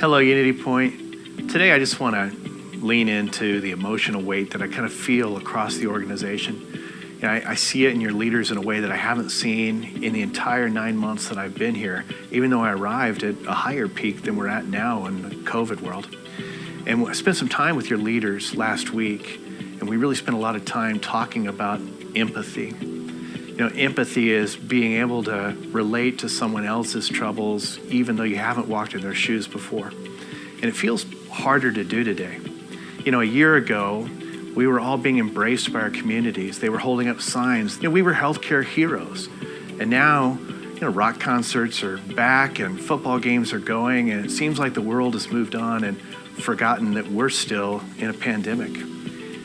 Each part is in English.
Hello, Unity Point. Today I just want to lean into the emotional weight that I kind of feel across the organization. I see it in your leaders in a way that I haven't seen in the entire 9 months that I've been here, even though I arrived at a higher peak than we're at now in the COVID world. And I spent some time with your leaders last week, and we really spent a lot of time talking about empathy. Empathy is being able to relate to someone else's troubles, even though you haven't walked in their shoes before. And it feels harder to do today. A year ago, we were all being embraced by our communities. They were holding up signs. We were healthcare heroes. And now, rock concerts are back and football games are going, and it seems like the world has moved on and forgotten that we're still in a pandemic.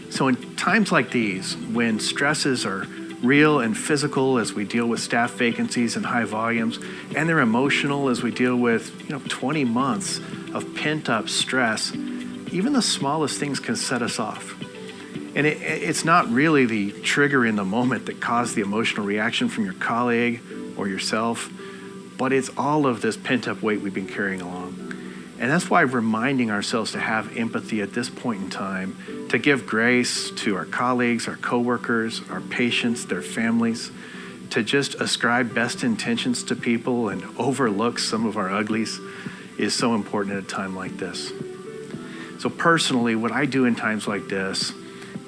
So in times like these, when stresses are real and physical as we deal with staff vacancies and high volumes, and they're emotional as we deal with 20 months of pent-up stress, even the smallest things can set us off. And it's not really the trigger in the moment that caused the emotional reaction from your colleague or yourself, but it's all of this pent-up weight we've been carrying along. And that's why reminding ourselves to have empathy at this point in time, to give grace to our colleagues, our coworkers, our patients, their families, to just ascribe best intentions to people and overlook some of our uglies is so important at a time like this. So personally, what I do in times like this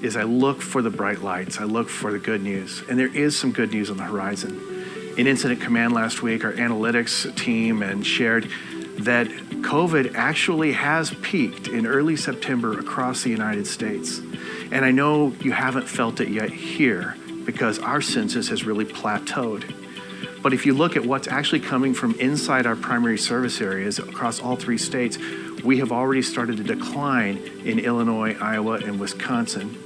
is I look for the bright lights. I look for the good news. And there is some good news on the horizon. In Incident Command last week, our analytics team shared that COVID actually has peaked in early September across the United States. And I know you haven't felt it yet here because our census has really plateaued. But if you look at what's actually coming from inside our primary service areas across all 3 states, we have already started to decline in Illinois, Iowa, and Wisconsin.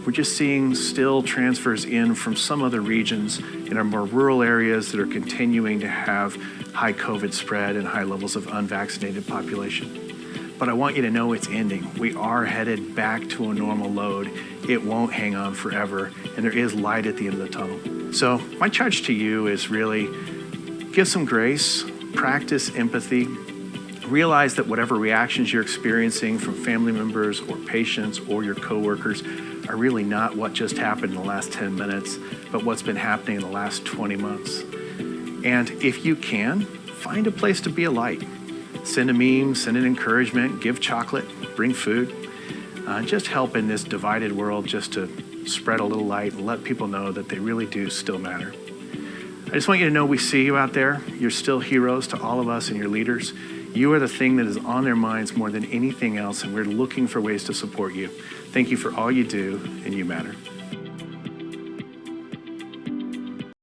We're just seeing still transfers in from some other regions in our more rural areas that are continuing to have high COVID spread and high levels of unvaccinated population. But I want you to know it's ending. We are headed back to a normal load. It won't hang on forever, and there is light at the end of the tunnel. So my charge to you is really give some grace, practice empathy, realize that whatever reactions you're experiencing from family members or patients or your coworkers are really not what just happened in the last 10 minutes, but what's been happening in the last 20 months. And if you can, find a place to be a light. Send a meme, send an encouragement, give chocolate, bring food. Just help in this divided world just to spread a little light and let people know that they really do still matter. I just want you to know we see you out there. You're still heroes to all of us and your leaders. You are the thing that is on their minds more than anything else, and we're looking for ways to support you. Thank you for all you do, and you matter.